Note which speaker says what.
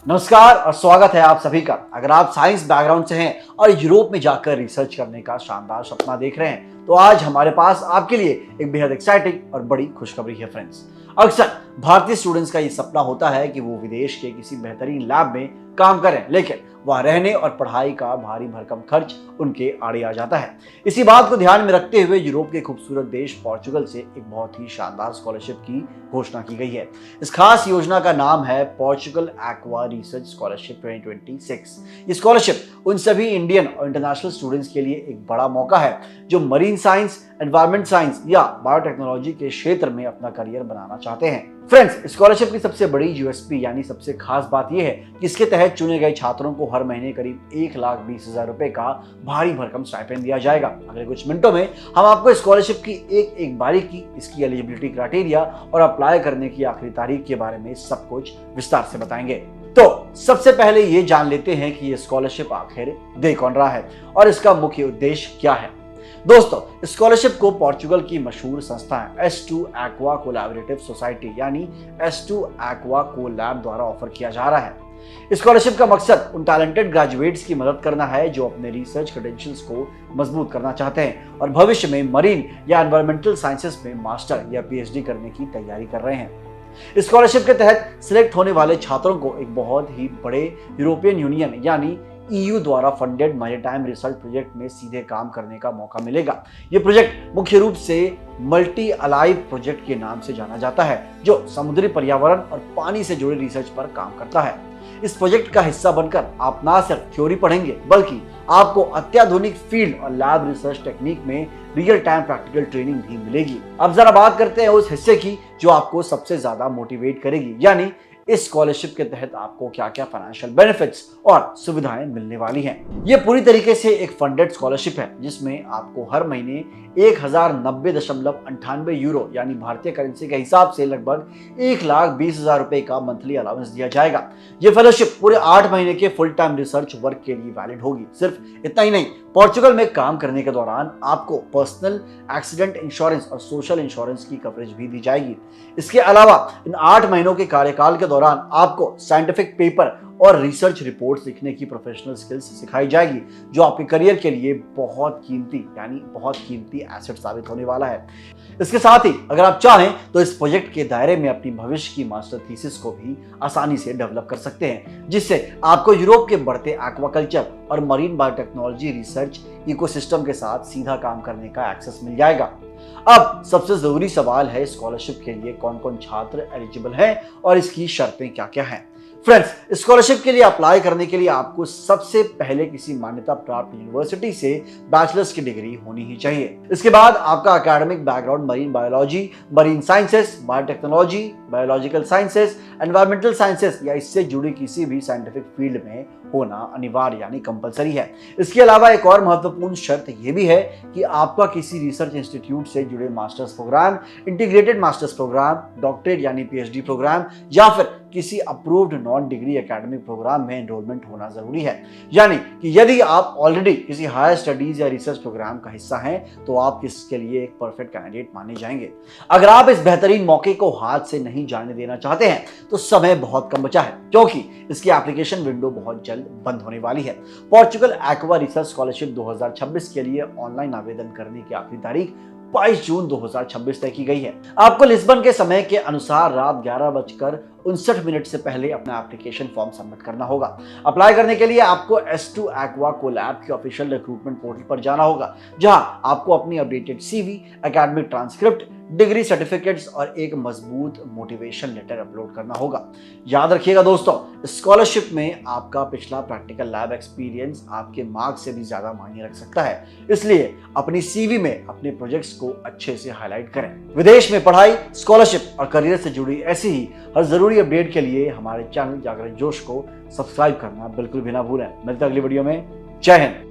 Speaker 1: नमस्कार और स्वागत है आप सभी का। अगर आप साइंस बैकग्राउंड से हैं और यूरोप में जाकर रिसर्च करने का शानदार सपना देख रहे हैं तो आज हमारे पास आपके लिए एक बेहद एक्साइटिंग और बड़ी खुशखबरी है फ्रेंड्स। अक्सर भारतीय स्टूडेंट्स का ये सपना होता है कि वो विदेश के किसी बेहतरीन लैब में काम करें, लेकिन वहाँ रहने और पढ़ाई का भारी भरकम खर्च उनके आड़े आ जाता है। इसी बात को ध्यान में रखते हुए यूरोप के खूबसूरत देश पोर्चुगल से एक बहुत ही शानदार स्कॉलरशिप की घोषणा की गई है। इस खास योजना का नाम है पोर्चुगल एक्वा रिसर्च स्कॉलरशिप 2026। ये स्कॉलरशिप उन सभी इंडियन और इंटरनेशनल स्टूडेंट्स के लिए एक बड़ा मौका है जो मरीन साइंस, एनवायरमेंट साइंस या बायोटेक्नोलॉजी के क्षेत्र में अपना करियर बनाना चाहते हैं। फ्रेंड्स, स्कॉलरशिप की सबसे बड़ी यूएसपी यानी सबसे खास बात यह है कि इसके तहत चुने गए छात्रों को हर महीने करीब 1,20,000 रुपए का भारी भरकम स्टाइपेंड दिया जाएगा। अगले कुछ मिनटों में हम आपको स्कॉलरशिप की एक बारीकी, इसकी एलिजिबिलिटी क्राइटेरिया और अप्लाई करने की आखिरी तारीख के बारे में सब कुछ विस्तार से बताएंगे। तो सबसे पहले ये जान लेते हैं कि ये स्कॉलरशिप आखिर दे कौन रहा है और इसका मुख्य उद्देश्य क्या है। दोस्तों, स्कॉलरशिप को पोर्चुगल की मशहूर संस्था है S2 एक्वा कोलैबोरेटिव सोसाइटी यानी S2 एक्वा कोलैब द्वारा ऑफर किया जा रहा है। स्कॉलरशिप का मकसद उन टैलेंटेड ग्रेजुएट्स की मदद करना है जो अपने रिसर्च क्रेडेंशियल्स को मजबूत करना चाहते हैं और भविष्य में मरीन या एनवायरमेंटल साइंसेस में मास्टर या PhD करने की तैयारी कर रहे हैं। स्कॉलरशिप के तहत सिलेक्ट होने वाले छात्रों को एक बहुत ही बड़े यूरोपियन यूनियन यानी EU द्वारा फंडेड मैरीटाइम रिसर्च प्रोजेक्ट में सीधे काम करने का मौका मिलेगा। ये प्रोजेक्ट मुख्य रूप से मल्टी अलाइव प्रोजेक्ट के नाम से जाना जाता है, जो समुद्री पर्यावरण और पानी से जुड़े रिसर्च पर काम करता है। इस प्रोजेक्ट का हिस्सा बनकर आप ना सिर्फ थ्योरी पढ़ेंगे बल्कि आपको अत्याधुनिक फील्ड और लैब रिसर्च टेक्निक में रियल टाइम प्रैक्टिकल ट्रेनिंग भी मिलेगी। अब जरा बात करते हैं उस हिस्से की जो आपको सबसे ज्यादा मोटिवेट करेगी, यानी इस स्कॉलरशिप के तहत आपको क्या क्या फाइनेंशियल बेनिफिट्स और सुविधाएं मिलने वाली हैं। यह पूरी तरीके से एक फंडेड स्कॉलरशिप है जिसमें आपको हर महीने 1,090.98 यूरो यानी भारतीय करेंसी के हिसाब से लगभग 1,20,000 रुपए का मंथली अलाउंस दिया जाएगा। यह फेलोशिप पूरे 8 महीने के फुल टाइम रिसर्च वर्क के लिए वैलिड होगी। सिर्फ इतना ही नहीं, पोर्चुगल में काम करने के दौरान आपको पर्सनल एक्सीडेंट इंश्योरेंस और सोशल इंश्योरेंस की कवरेज भी दी जाएगी। इसके अलावा इन 8 महीनों के कार्यकाल के दौरान आपको साइंटिफिक पेपर और रिसर्च रिपोर्ट्स लिखने की प्रोफेशनल स्किल्स सिखाई जाएगी जो आपके करियर के लिए बहुत कीमती एसेट साबित होने वाला है। इसके साथ ही अगर आप चाहें तो इस प्रोजेक्ट के दायरे में अपनी भविष्य की मास्टर थीसिस को भी आसानी से डेवलप कर सकते हैं, जिससे आपको यूरोप के बढ़ते एक्वाकल्चर और मरीन बायोटेक्नोलॉजी रिसर्च इकोसिस्टम के साथ सीधा काम करने का एक्सेस मिल जाएगा। अब सबसे जरूरी सवाल है, स्कॉलरशिप के लिए कौन कौन छात्र एलिजिबल हैं और इसकी शर्तें क्या क्या हैं। फ्रेंड्स, स्कॉलरशिप के लिए अप्लाई करने के लिए आपको सबसे पहले किसी मान्यता प्राप्त यूनिवर्सिटी से बैचलर्स की डिग्री होनी ही चाहिए। इसके बाद आपका academic background marine biology, marine sciences, biotechnology, biological sciences, environmental sciences या इससे जुड़ी किसी भी साइंटिफिक फील्ड में होना अनिवार्य यानी कंपलसरी है। इसके अलावा एक और महत्वपूर्ण शर्त यह भी है कि आपका किसी रिसर्च इंस्टीट्यूट से जुड़े masters program, integrated masters program, doctorate यानी PhD प्रोग्राम या फिर किसी approved non degree academic program में एनरोलमेंट होना जरूरी है। यानी कि यदि आप ऑलरेडी किसी हायर स्टडीज या रिसर्च प्रोग्राम का हिस्सा हैं तो आप इसके लिए एक परफेक्ट कैंडिडेट माने जाएंगे। अगर आप इस बेहतरीन मौके को हाथ से नहीं जाने देना चाहते हैं तो समय बहुत कम बचा है, क्योंकि इसकी एप्लीकेशन विंडो बहुत जल्द बंद होने वाली है। पोर्चुगल एक्वा रिसर्च स्कॉलरशिप 2026 के लिए ऑनलाइन आवेदन करने की आखिरी तारीख 22 जून 2026 तय की गई है। आपको लिस्बन के समय के अनुसार रात 11:59 से पहले अपना एप्लीकेशन फॉर्म सबमिट करना होगा। अप्लाई करने के लिए आपको S2 एक्वा कोलैब की ऑफिशियल रिक्रूटमेंट पोर्टल पर जाना होगा, जहां आपको अपनी updated CV, academic transcript, degree certificates और एक मजबूत मोटिवेशन लेटर अपलोड करना होगा। याद रखिएगा दोस्तों, स्कॉलरशिप में आपका पिछला प्रैक्टिकल लैब एक्सपीरियंस आपके मार्क्स से भी ज्यादा मायने रख सकता है, इसलिए अपनी CV में अपने प्रोजेक्ट्स को अच्छे से हाईलाइट करें। विदेश में पढ़ाई, स्कॉलरशिप और करियर से जुड़ी ऐसी ही हर जरूरी अपडेट के लिए हमारे चैनल जागरण जोश को सब्सक्राइब करना बिल्कुल भी ना भूलें। मिलते हैं अगली वीडियो में। जय हिंद।